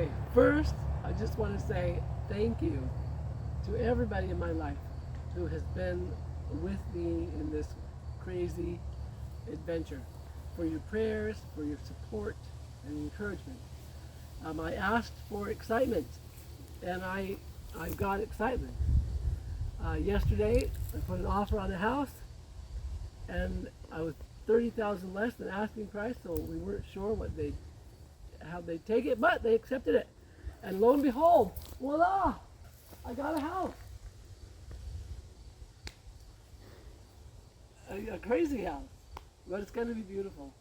Okay, first, I just want to say thank you to everybody in my life who has been with me in this crazy adventure, for your prayers, for your support and encouragement. I asked for excitement, and I got excitement. Yesterday, I put an offer on a house, and I was 30,000 less than asking price, so we weren't sure how they'd take it, but they accepted it. And lo and behold, voila! I got a house. A crazy house, but it's going to be beautiful.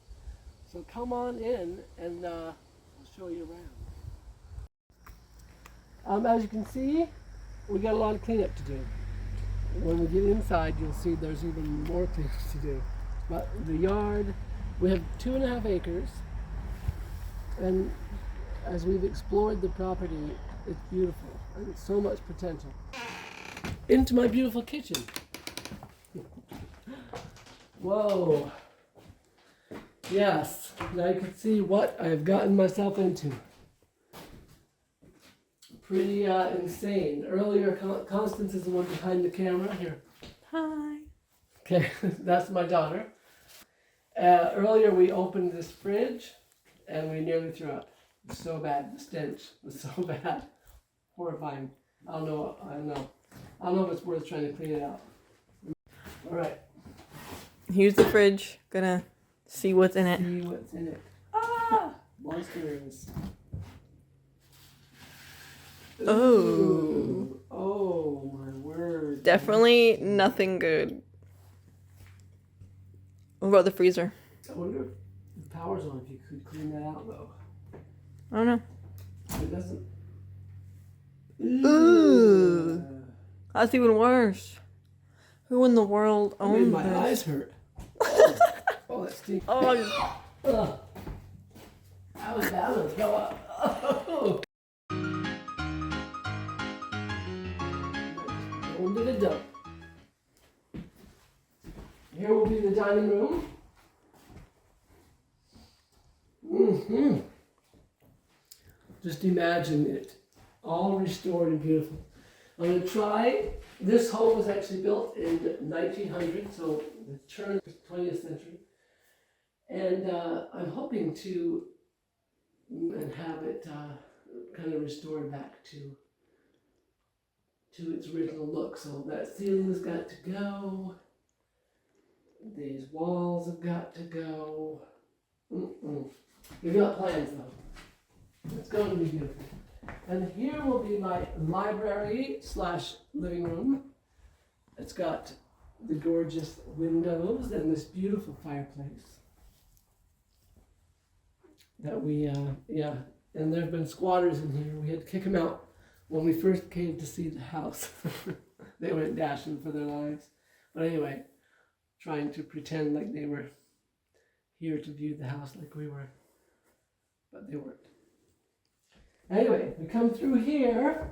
So come on in, and I'll show you around. As you can see, we got a lot of cleanup to do. When we get inside, you'll see there's even more things to do. But the yard, we have 2.5 acres, and as we've explored the property, it's beautiful and so much potential. Into my beautiful kitchen. Whoa. Yes, now you can see what I've gotten myself into. Pretty insane. Earlier, Constance is the one behind the camera. Here. Hi. Okay, that's my daughter. Earlier we opened this fridge and we nearly threw up. It was so bad. The stench was so bad. Horrifying. I don't know if it's worth trying to clean it out. All right. Here's the fridge. Gonna see what's in it. See what's in it. Ah! Monsters. Oh. Oh, my word. Definitely nothing good. What about the freezer? I wonder if the power's on, if you could clean that out, though. I don't know. It doesn't. Ooh. That's even worse. Who in the world I made owns my this? eyes hurt. Oh, that stinks. Oh, Ugh. That was bad. Let's go up. Oh. Into the dump. Here will be the dining room. Mm-hmm. Just imagine it. All restored and beautiful. I'm going to try. This home was actually built in 1900, so the turn of the 20th century. And I'm hoping to have it kind of restored back to its original look. So that ceiling's got to go. These walls have got to go. We've got plans though. It's going to be beautiful. And here will be my library / living room. It's got the gorgeous windows and this beautiful fireplace. That we, and there have been squatters in here. We had to kick them out when we first came to see the house. They went dashing for their lives. But anyway, trying to pretend like they were here to view the house like we were. But they weren't. Anyway, we come through here.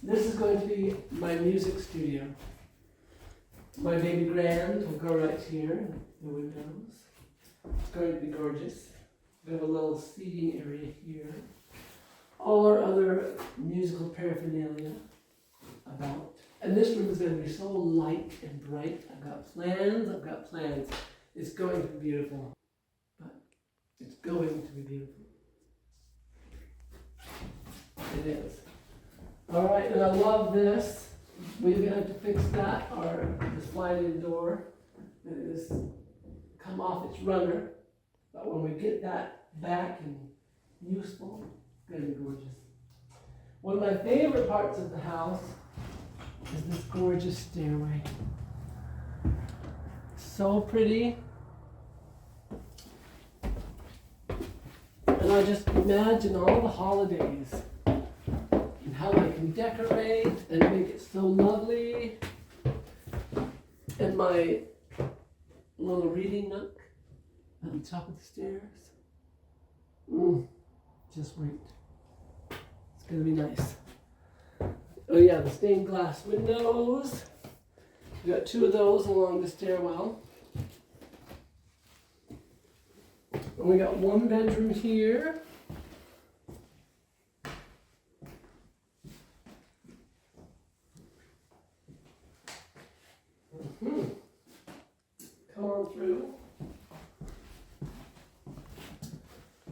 This is going to be my music studio. My baby grand will go right here, the windows. It's going to be gorgeous. We have a little seating area here. All our other musical paraphernalia about. And this room is going to be so light and bright. I've got plans. It's going to be beautiful. But it's going to be beautiful. It is. All right, and I love this. We're going to have to fix that, the sliding door. It is come off its runner. But when we get that back and useful, it's going to be gorgeous. One of my favorite parts of the house is this gorgeous stairway. So pretty. And I just imagine all the holidays and how I can decorate and make it so lovely. And my little reading nook at the top of the stairs. Just wait. It's going to be nice. Oh yeah, the stained glass windows. We got 2 of those along the stairwell. And we got 1 bedroom here. on through.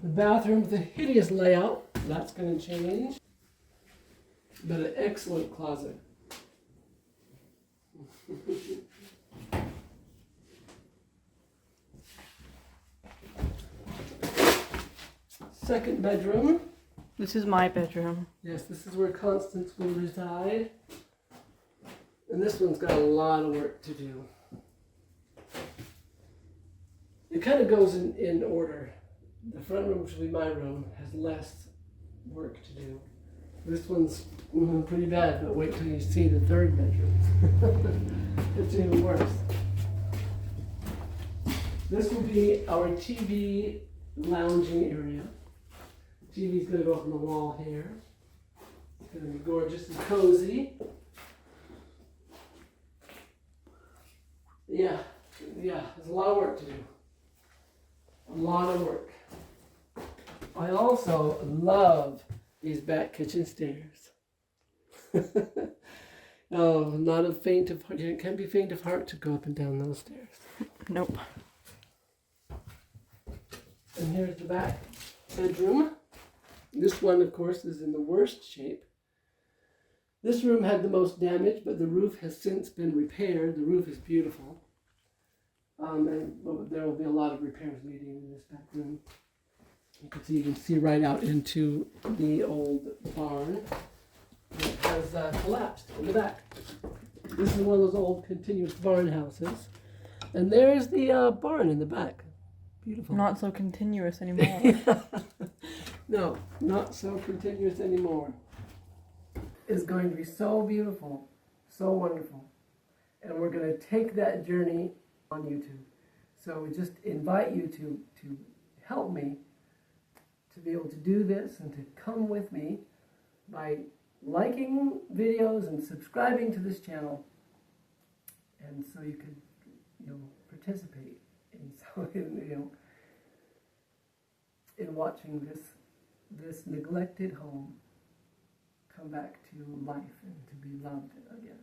The bathroom with a hideous layout. That's going to change. But an excellent closet. Second bedroom. This is my bedroom. Yes, this is where Constance will reside. And this one's got a lot of work to do. It kind of goes in order. The front room, which will be my room, has less work to do. This one's pretty bad, but wait till you see the third bedroom. It's even worse. This will be our TV lounging area. TV's going to go up on the wall here. It's going to be gorgeous and cozy. Yeah, there's a lot of work to do. A lot of work. I also love these back kitchen stairs. Oh, not a faint of heart. It can't be faint of heart to go up and down those stairs. Nope. And here's the back bedroom. This one, of course, is in the worst shape. This room had the most damage, but the roof has since been repaired. The roof is beautiful. And there will be a lot of repairs needed in this back room. You can see right out into the old barn. It has collapsed in the back. This is one of those old continuous barn houses. And there's the barn in the back. Beautiful. Not so continuous anymore. No, not so continuous anymore. It's going to be so beautiful, so wonderful. And we're going to take that journey on YouTube. So we just invite you to help me to be able to do this and to come with me by liking videos and subscribing to this channel. And so you can, participate in watching this neglected home come back to life and to be loved again.